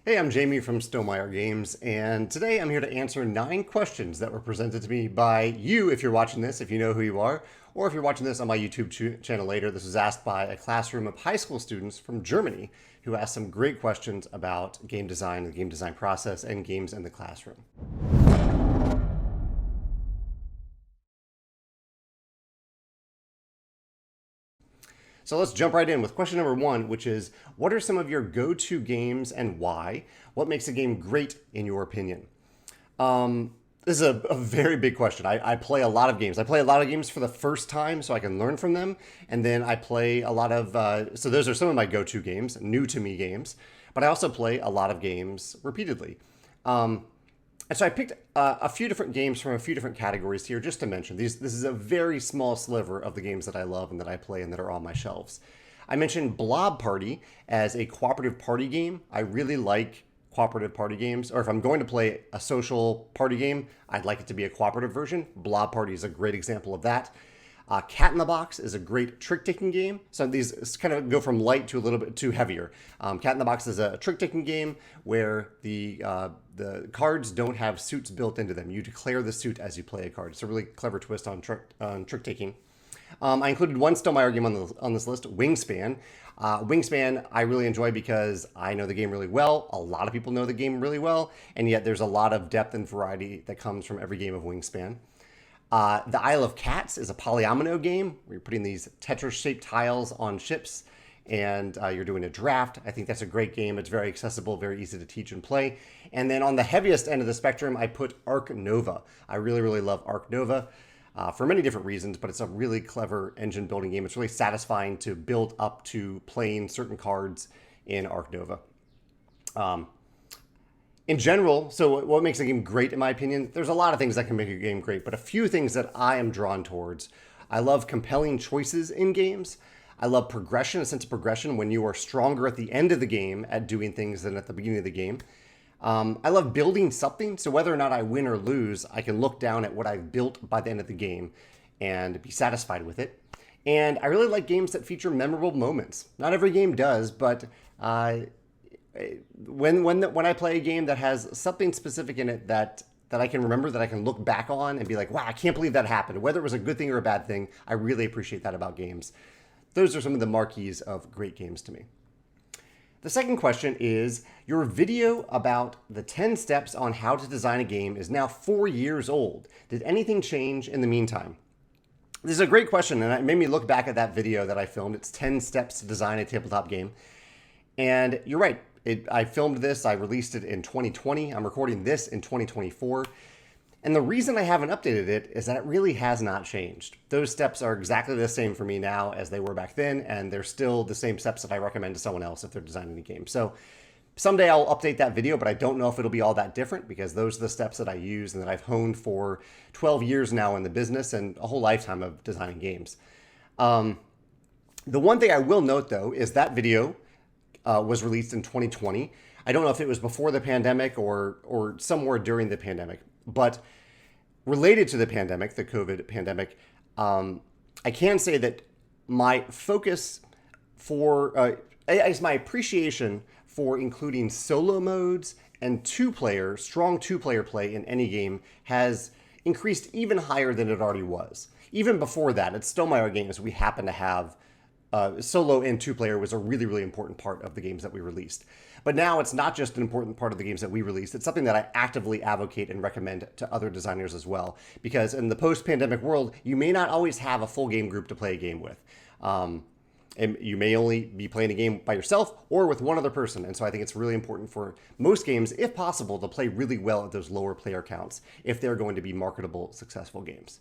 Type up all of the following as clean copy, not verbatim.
Hey, I'm Jamey from Stonemaier Games, and today I'm here to answer 9 questions that were presented to me by you if you're watching this, if you know who you are, or if you're watching this on my YouTube channel later. This was asked by a classroom of high school students from Germany who asked some great questions about game design, the game design process, and games in the classroom. So let's jump right in with question number 1, which is, what are some of your go-to games and why? What makes a game great in your opinion? This is a very big question. I play a lot of games. I play a lot of games for the first time so I can learn from them. And then I play a lot of, so those are some of my go-to games, new to me games. But I also play a lot of games repeatedly. And so I picked a few different games from a few different categories here just to mention. This is a very small sliver of the games that I love and that I play and that are on my shelves. I mentioned Blob Party as a cooperative party game. I really like cooperative party games, or if I'm going to play a social party game, I'd like it to be a cooperative version. Blob Party is a great example of that. Cat in the Box is a great trick-taking game. So these kind of go from light to a little bit too heavier. Cat in the Box is a trick-taking game where the cards don't have suits built into them. You declare the suit as you play a card. It's a really clever twist on trick-taking. I included one Stonemaier game on this list, Wingspan. Wingspan I really enjoy because I know the game really well. A lot of people know the game really well, and yet there's a lot of depth and variety that comes from every game of Wingspan. The Isle of Cats is a polyomino game where you're putting these Tetris-shaped tiles on ships and you're doing a draft. I think that's a great game. It's very accessible, very easy to teach and play. And then on the heaviest end of the spectrum, I put Ark Nova. I really, really love Ark Nova for many different reasons, but it's a really clever engine building game. It's really satisfying to build up to playing certain cards in Ark Nova. In general, so what makes a game great, in my opinion, there's a lot of things that can make a game great, but a few things that I am drawn towards. I love compelling choices in games. I love progression, a sense of progression when you are stronger at the end of the game at doing things than at the beginning of the game. I love building something, so whether or not I win or lose, I can look down at what I've built by the end of the game and be satisfied with it. And I really like games that feature memorable moments. Not every game does, but when I play a game that has something specific in it that I can remember, that I can look back on and be like, wow, I can't believe that happened. Whether it was a good thing or a bad thing, I really appreciate that about games. Those are some of the marquees of great games to me. The second question is, your video about the 10 steps on how to design a game is now 4 years old. Did anything change in the meantime? This is a great question, and it made me look back at that video that I filmed. It's 10 steps to design a tabletop game. And you're right. I filmed this, I released it in 2020. I'm recording this in 2024. And the reason I haven't updated it is that it really has not changed. Those steps are exactly the same for me now as they were back then, and they're still the same steps that I recommend to someone else if they're designing a game. So someday I'll update that video, but I don't know if it'll be all that different because those are the steps that I use and that I've honed for 12 years now in the business and a whole lifetime of designing games. The one thing I will note, though, is that video was released in 2020. I don't know if it was before the pandemic or somewhere during the pandemic, but related to the pandemic, the COVID pandemic, I can say that my focus for, my appreciation for including solo modes and strong two-player play in any game has increased even higher than it already was. Even before that, at Stonemaier Games, we happen to have solo and two-player was a really, really important part of the games that we released. But now it's not just an important part of the games that we released. It's something that I actively advocate and recommend to other designers as well. Because in the post-pandemic world, you may not always have a full game group to play a game with. And you may only be playing a game by yourself or with one other person. And so I think it's really important for most games, if possible, to play really well at those lower player counts if they're going to be marketable, successful games.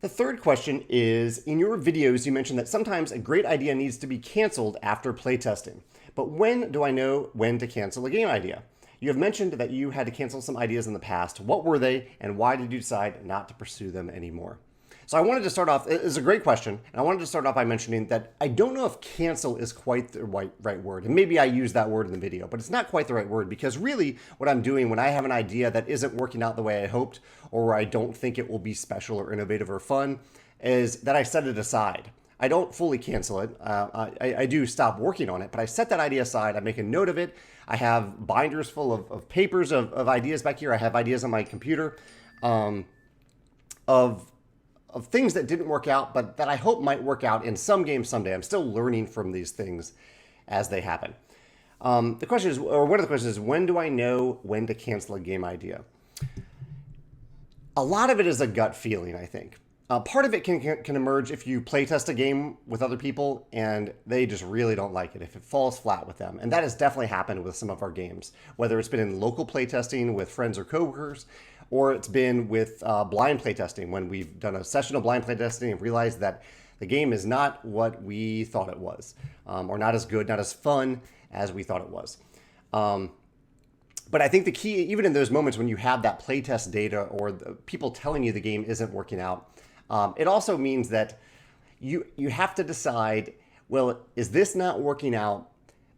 The third question is, in your videos, you mentioned that sometimes a great idea needs to be canceled after playtesting. But when do I know when to cancel a game idea? You have mentioned that you had to cancel some ideas in the past. What were they, and why did you decide not to pursue them anymore? So I wanted to start off, it's a great question, and I wanted to start off by mentioning that I don't know if cancel is quite the right word, and maybe I use that word in the video, but it's not quite the right word, because really what I'm doing when I have an idea that isn't working out the way I hoped, or where I don't think it will be special or innovative or fun, is that I set it aside. I don't fully cancel it. I do stop working on it, but I set that idea aside. I make a note of it. I have binders full of papers of ideas back here. I have ideas on my computer of things that didn't work out, but that I hope might work out in some game someday. I'm still learning from these things as they happen. The question is, or one of the questions is, when do I know when to cancel a game idea? A lot of it is a gut feeling, I think. Part of it can emerge if you playtest a game with other people and they just really don't like it, if it falls flat with them. And that has definitely happened with some of our games, whether it's been in local playtesting with friends or coworkers, or it's been with blind playtesting when we've done a session of blind playtesting and realized that the game is not what we thought it was, or not as good, not as fun as we thought it was. But I think the key, even in those moments when you have that playtest data or the people telling you the game isn't working out, it also means that you have to decide, well, is this not working out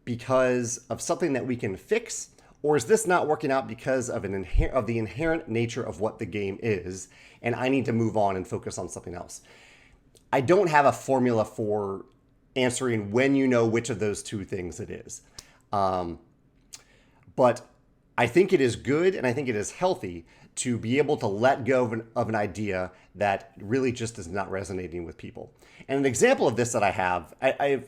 because of something that we can fix? Or is this not working out because of the inherent nature of what the game is, and I need to move on and focus on something else? I don't have a formula for answering when you know which of those two things it is. But I think it is good and I think it is healthy to be able to let go of an idea that really just is not resonating with people. And an example of this that I have, I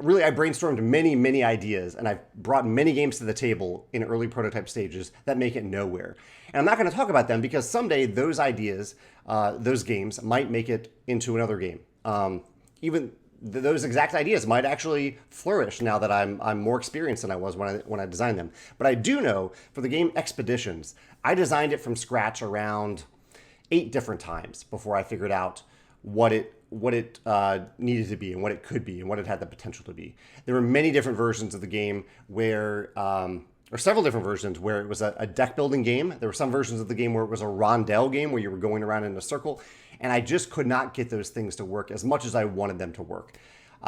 brainstormed many ideas, and I've brought many games to the table in early prototype stages that make it nowhere. And I'm not going to talk about them because someday those ideas, those games might make it into another game. Even those exact ideas might actually flourish now that I'm more experienced than I was when I designed them. But I do know for the game Expeditions, I designed it from scratch around 8 different times before I figured out what it needed to be and what it could be and what it had the potential to be. There were many different versions of the game where, or several different versions where it was a deck building game. There were some versions of the game where it was a rondel game where you were going around in a circle. And I just could not get those things to work as much as I wanted them to work.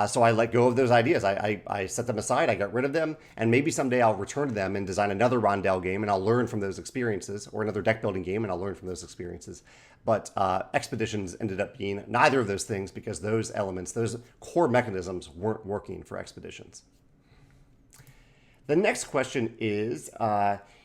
So I let go of those ideas. I set them aside. I got rid of them. And maybe someday I'll return to them and design another rondel game and I'll learn from those experiences, or another deck building game and I'll learn from those experiences. But Expeditions ended up being neither of those things because those elements, those core mechanisms weren't working for Expeditions. The next question is,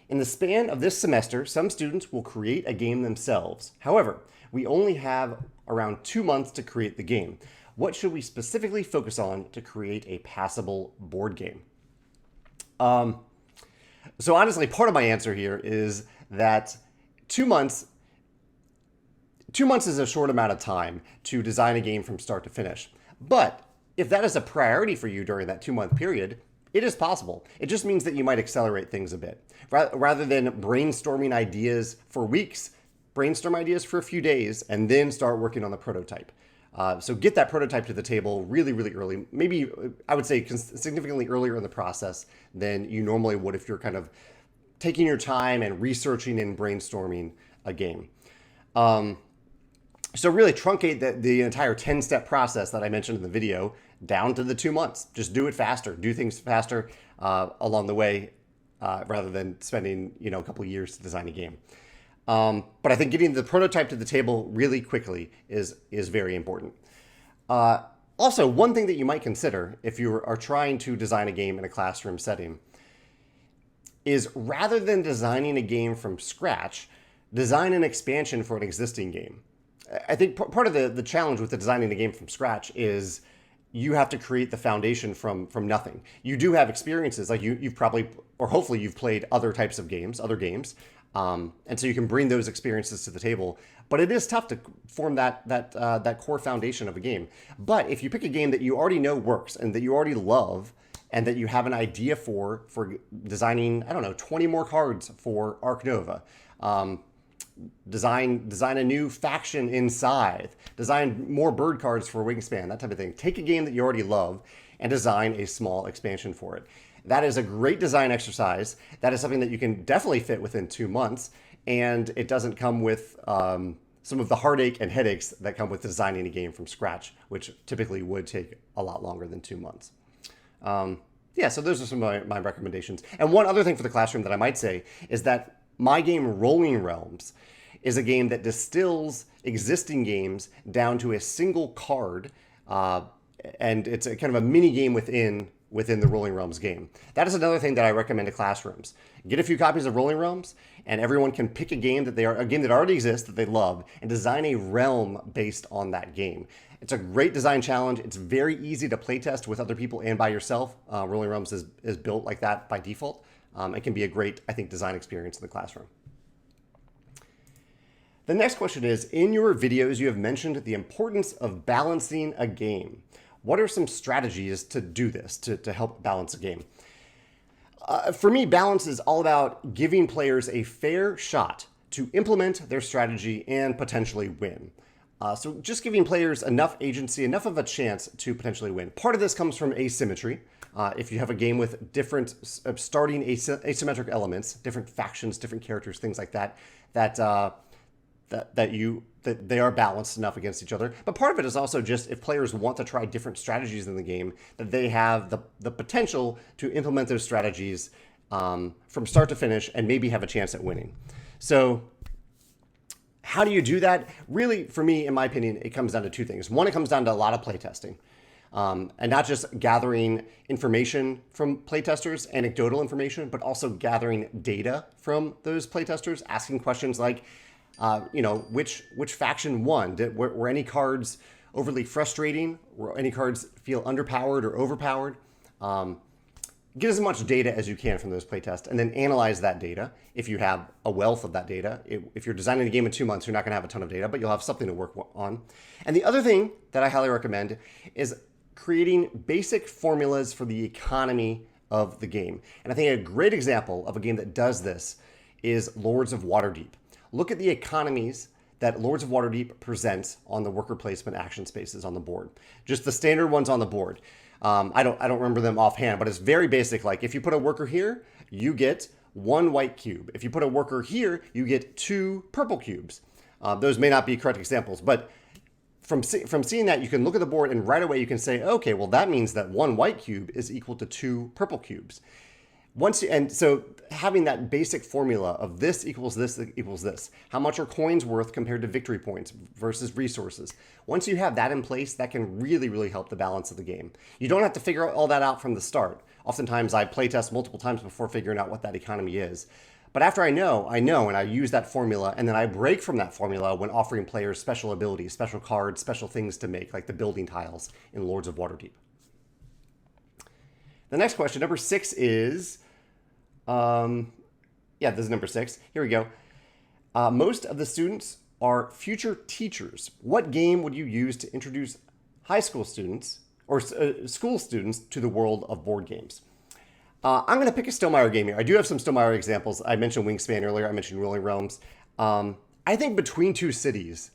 in the span of this semester, some students will create a game themselves. However, we only have around 2 months to create the game. What should we specifically focus on to create a passable board game? So honestly, part of my answer here is that 2 months is a short amount of time to design a game from start to finish. But if that is a priority for you during that 2-month period, it is possible. It just means that you might accelerate things a bit. Rather than brainstorming ideas for weeks, brainstorm ideas for a few days and then start working on the prototype. So get that prototype to the table really early. Maybe I would say significantly earlier in the process than you normally would if you're kind of taking your time and researching and brainstorming a game. So really truncate the entire 10-step process that I mentioned in the video down to the 2 months. Just do it faster. Do things faster along the way rather than spending a couple of years to design a game. But I think getting the prototype to the table really quickly is very important. Also, one thing that you might consider if you are trying to design a game in a classroom setting is, rather than designing a game from scratch, design an expansion for an existing game. I think part of the challenge with designing a game from scratch is you have to create the foundation from nothing. You do have experiences, like you've probably, or hopefully you've played other types of games, other games. And so you can bring those experiences to the table, but it is tough to form that core foundation of a game. But if you pick a game that you already know works and that you already love, and that you have an idea for designing, 20 more cards for Arc Nova, design a new faction in Scythe, design more bird cards for Wingspan, that type of thing. Take a game that you already love and design a small expansion for it. That is a great design exercise. That is something that you can definitely fit within 2 months, and it doesn't come with some of the heartache and headaches that come with designing a game from scratch, which typically would take a lot longer than 2 months. So those are some of my recommendations. And one other thing for the classroom that I might say is that my game Rolling Realms is a game that distills existing games down to a single card and it's a kind of a mini game within the Rolling Realms game. That is another thing that I recommend to classrooms. Get a few copies of Rolling Realms, and everyone can pick a game that already exists that they love, and design a realm based on that game. It's a great design challenge. It's very easy to playtest with other people and by yourself. Rolling Realms is built like that by default. It can be a great, I think, design experience in the classroom. The next question is, in your videos, you have mentioned the importance of balancing a game. What are some strategies to do this, to help balance a game? For me, balance is all about giving players a fair shot to implement their strategy and potentially win. So just giving players enough agency, enough of a chance to potentially win. Part of this comes from asymmetry. If you have a game with different starting asymmetric elements, different factions, different characters, things like that, that they are balanced enough against each other. But part of it is also just if players want to try different strategies in the game, that they have the potential to implement those strategies from start to finish and maybe have a chance at winning. So how do you do that? Really, for me, in my opinion, it comes down to two things. One, it comes down to a lot of playtesting. And not just gathering information from playtesters, anecdotal information, but also gathering data from those playtesters, asking questions like, which faction won? Were any cards overly frustrating? Were any cards feel underpowered or overpowered? Get as much data as you can from those playtests, and then analyze that data. If you have a wealth of that data, if you're designing a game in 2 months, you're not going to have a ton of data, but you'll have something to work on. And the other thing that I highly recommend is creating basic formulas for the economy of the game. And I think a great example of a game that does this is Lords of Waterdeep. Look at the economies that Lords of Waterdeep presents on the worker placement action spaces on the board. Just the standard ones on the board. I don't remember them offhand, but it's very basic. Like if you put a worker here, you get 1 white cube. If you put a worker here, you get 2 purple cubes. Those may not be correct examples, but from seeing that, you can look at the board and right away you can say, okay, well that means that 1 white cube is equal to 2 purple cubes. So having that basic formula of this equals this equals this. How much are coins worth compared to victory points versus resources? Once you have that in place, that can really, really help the balance of the game. You don't have to figure all that out from the start. Oftentimes I playtest multiple times before figuring out what that economy is. But after I know, and I use that formula, and then I break from that formula when offering players special abilities, special cards, special things to make, like the building tiles in Lords of Waterdeep. The next question, number 6 is, this is number 6. Here we go. Most of the students are future teachers. What game would you use to introduce high school students or school students to the world of board games? I'm going to pick a Stonemaier game here. I do have some Stonemaier examples. I mentioned Wingspan earlier. I mentioned Rolling Realms. I think Between Two Cities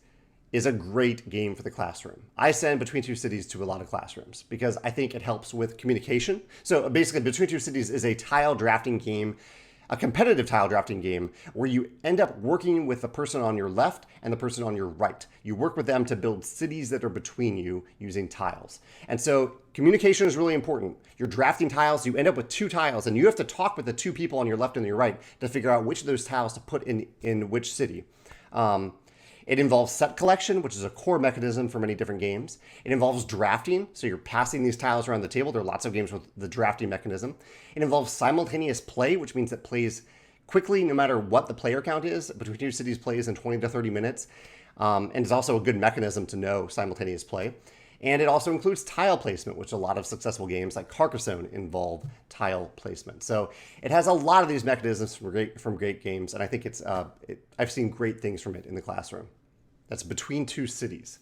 is a great game for the classroom. I send Between Two Cities to a lot of classrooms because I think it helps with communication. So basically, Between Two Cities is a tile drafting game, a competitive tile drafting game where you end up working with the person on your left and the person on your right. You work with them to build cities that are between you using tiles. And so communication is really important. You're drafting tiles, you end up with 2 tiles, and you have to talk with the 2 people on your left and your right to figure out which of those tiles to put in which city. It involves set collection, which is a core mechanism for many different games. It involves drafting, so you're passing these tiles around the table. There are lots of games with the drafting mechanism. It involves simultaneous play, which means it plays quickly no matter what the player count is. Between Two Cities plays in 20 to 30 minutes, and it's also a good mechanism to know simultaneous play. And it also includes tile placement, which a lot of successful games like Carcassonne involve tile placement. So it has a lot of these mechanisms from great games, and I think I've seen great things from it in the classroom. That's Between Two Cities.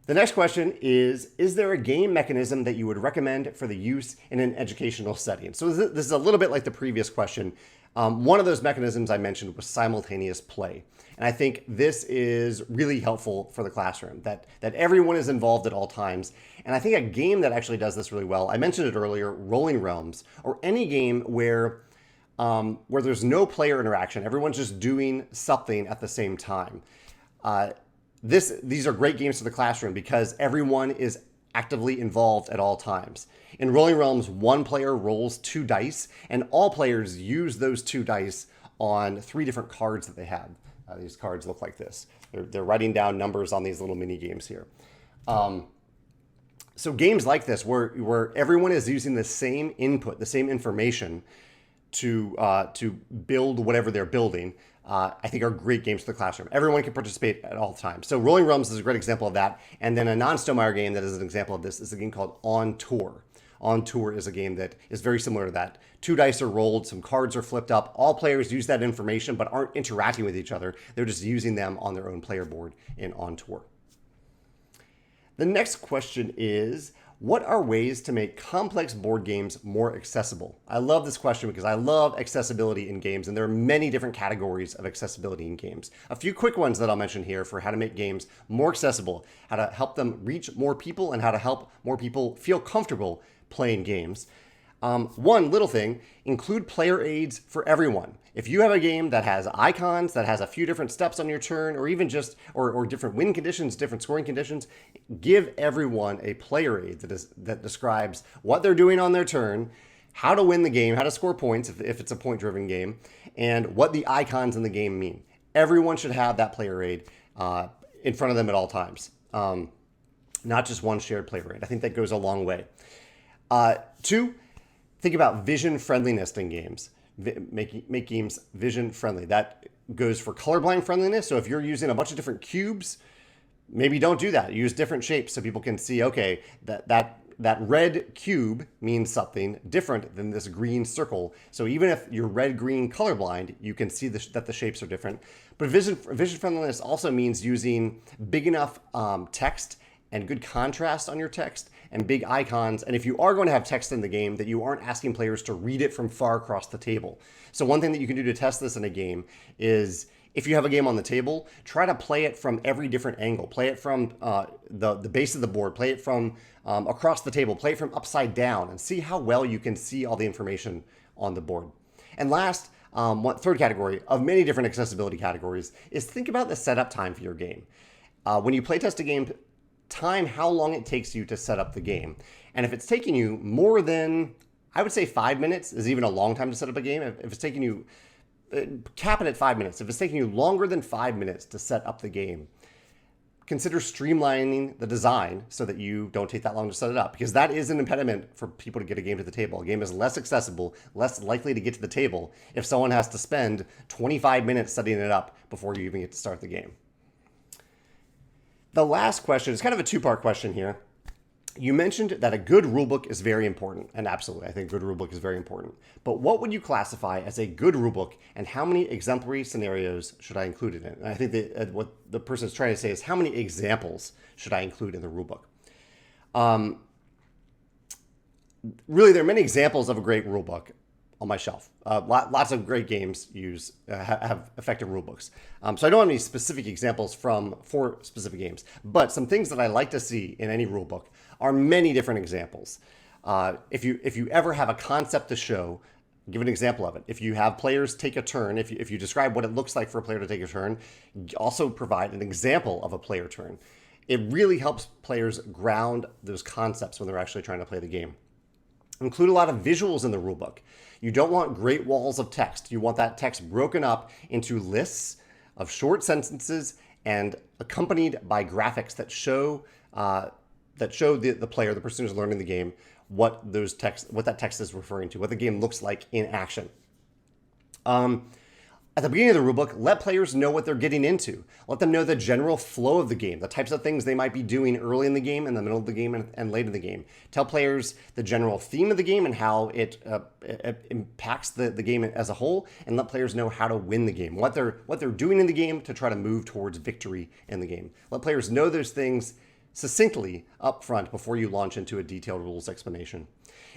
The next question is there a game mechanism that you would recommend for the use in an educational setting? So this is a little bit like the previous question. One of those mechanisms I mentioned was simultaneous play. And I think this is really helpful for the classroom, that everyone is involved at all times. And I think a game that actually does this really well, I mentioned it earlier, Rolling Realms, or any game where there's no player interaction. Everyone's just doing something at the same time. These are great games for the classroom because everyone is actively involved at all times. In Rolling Realms, 1 player rolls 2 dice, and all players use those 2 dice on 3 different cards that they have. These cards look like this. They're writing down numbers on these little mini games here. So games like this, where everyone is using the same input, the same information to build whatever they're building, I think are great games for the classroom. Everyone can participate at all times. So Rolling Rums is a great example of that. And then a non-Stonemaier game that is an example of this is a game called On Tour. On Tour is a game that is very similar to that. 2 dice are rolled, some cards are flipped up. All players use that information but aren't interacting with each other. They're just using them on their own player board in On Tour. The next question is, what are ways to make complex board games more accessible? I love this question because I love accessibility in games, and there are many different categories of accessibility in games. A few quick ones that I'll mention here for how to make games more accessible, how to help them reach more people, and how to help more people feel comfortable playing games. One little thing, include player aids for everyone. If you have a game that has icons, that has a few different steps on your turn, or even just, or different win conditions, different scoring conditions, give everyone a player aid that describes what they're doing on their turn, how to win the game, how to score points if it's a point-driven game, and what the icons in the game mean. Everyone should have that player aid in front of them at all times, not just one shared player aid. I think that goes a long way. 2, think about vision friendliness in games. Make games vision friendly. That goes for colorblind friendliness. So if you're using a bunch of different cubes, maybe don't do that. Use different shapes so people can see, okay, that red cube means something different than this green circle. So even if you're red-green colorblind, you can see that the shapes are different. But vision friendliness also means using big enough text and good contrast on your text and big icons. And if you are going to have text in the game, that you aren't asking players to read it from far across the table. So one thing that you can do to test this in a game is, if you have a game on the table, try to play it from every different angle. Play it from the base of the board. Play it from across the table. Play it from upside down, and see how well you can see all the information on the board. And last, third category of many different accessibility categories is think about the setup time for your game. When you playtest a game, time how long it takes you to set up the game. And if it's taking you more than, I would say 5 minutes is even a long time to set up a game. If it's taking you, cap it at 5 minutes. If it's taking you longer than 5 minutes to set up the game, consider streamlining the design so that you don't take that long to set it up, because that is an impediment for people to get a game to the table. A game is less accessible, less likely to get to the table if someone has to spend 25 minutes setting it up before you even get to start the game. The last question is kind of a 2-part question here. You mentioned that a good rulebook is very important, and absolutely, I think a good rulebook is very important. But what would you classify as a good rulebook, and how many exemplary scenarios should I include in it? And I think that what the person is trying to say is, how many examples should I include in the rulebook? Really, there are many examples of a great rulebook on my shelf. Lots of great games have effective rulebooks. So I don't have any specific examples for specific games, but some things that I like to see in any rulebook are many different examples. If you ever have a concept to show, give an example of it. If you have players take a turn, if you describe what it looks like for a player to take a turn, also provide an example of a player turn. It really helps players ground those concepts when they're actually trying to play the game. Include a lot of visuals in the rulebook. You don't want great walls of text. You want that text broken up into lists of short sentences and accompanied by graphics that show the player, the person who's learning the game, what that text is referring to, what the game looks like in action. At the beginning of the rulebook, let players know what they're getting into. Let them know the general flow of the game, the types of things they might be doing early in the game, in the middle of the game, and late in the game. Tell players the general theme of the game and how it impacts the game as a whole, and let players know how to win the game, what they're doing in the game to try to move towards victory in the game. Let players know those things succinctly up front before you launch into a detailed rules explanation.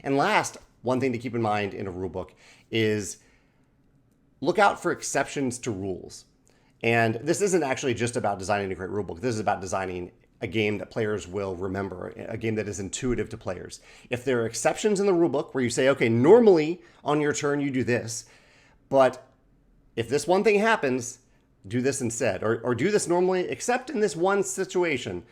And last, one thing to keep in mind in a rulebook is look out for exceptions to rules. And this isn't actually just about designing a great rulebook. This is about designing a game that players will remember, a game that is intuitive to players. If there are exceptions in the rulebook where you say, okay, normally on your turn you do this, but if this one thing happens, do this instead, or do this normally, except in this one situation,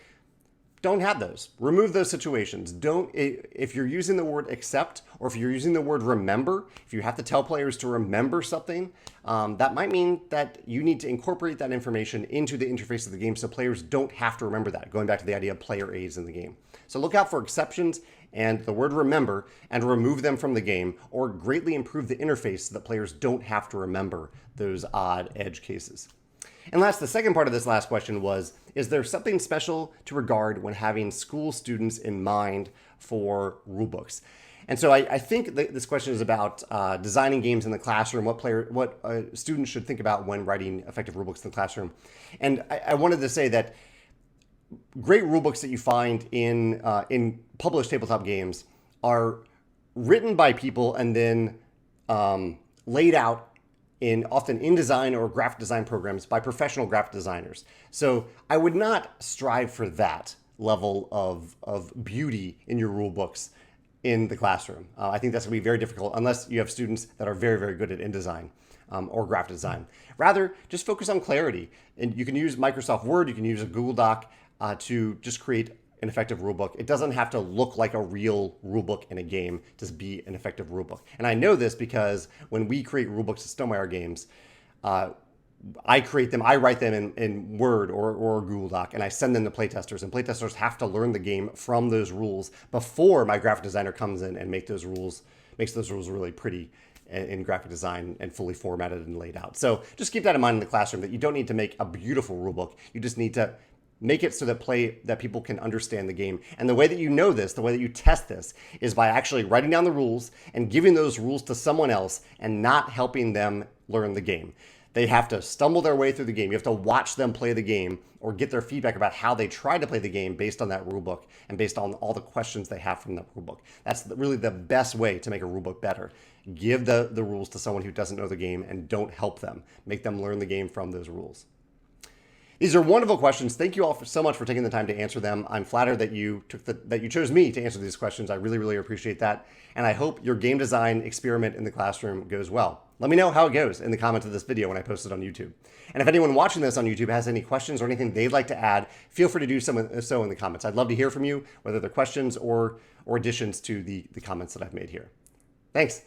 don't have those. Remove those situations. If you're using the word accept, or if you're using the word remember, if you have to tell players to remember something, that might mean that you need to incorporate that information into the interface of the game so players don't have to remember that, going back to the idea of player aids in the game. So look out for exceptions and the word remember and remove them from the game, or greatly improve the interface so that players don't have to remember those odd edge cases. And last, the second part of this last question was, is there something special to regard when having school students in mind for rulebooks? And so I think this question is about designing games in the classroom, what students should think about when writing effective rulebooks in the classroom. And I wanted to say that great rulebooks that you find in published tabletop games are written by people and then laid out often in design or graphic design programs by professional graphic designers. So I would not strive for that level of beauty in your rule books in the classroom. I think that's going to be very difficult unless you have students that are very, very good at InDesign or graphic design. Rather, just focus on clarity. And you can use Microsoft Word, you can use a Google Doc to just create an effective rulebook. It doesn't have to look like a real rulebook in a game to be an effective rulebook. And I know this because when we create rulebooks at Stonemaier Games, I create them, I write them in Word or Google Doc, and I send them to playtesters. And playtesters have to learn the game from those rules before my graphic designer comes in and makes those rules really pretty in graphic design and fully formatted and laid out. So just keep that in mind in the classroom, that you don't need to make a beautiful rulebook. You just need to make it so that people can understand the game. And the way that you know this, the way that you test this, is by actually writing down the rules and giving those rules to someone else and not helping them learn the game. They have to stumble their way through the game. You have to watch them play the game or get their feedback about how they try to play the game based on that rulebook and based on all the questions they have from that rulebook. That's really the best way to make a rulebook better. Give the rules to someone who doesn't know the game and don't help them. Make them learn the game from those rules. These are wonderful questions. Thank you all so much for taking the time to answer them. I'm flattered that you chose me to answer these questions. I really, really appreciate that. And I hope your game design experiment in the classroom goes well. Let me know how it goes in the comments of this video when I post it on YouTube. And if anyone watching this on YouTube has any questions or anything they'd like to add, feel free to do so in the comments. I'd love to hear from you, whether they're questions or additions to the comments that I've made here. Thanks.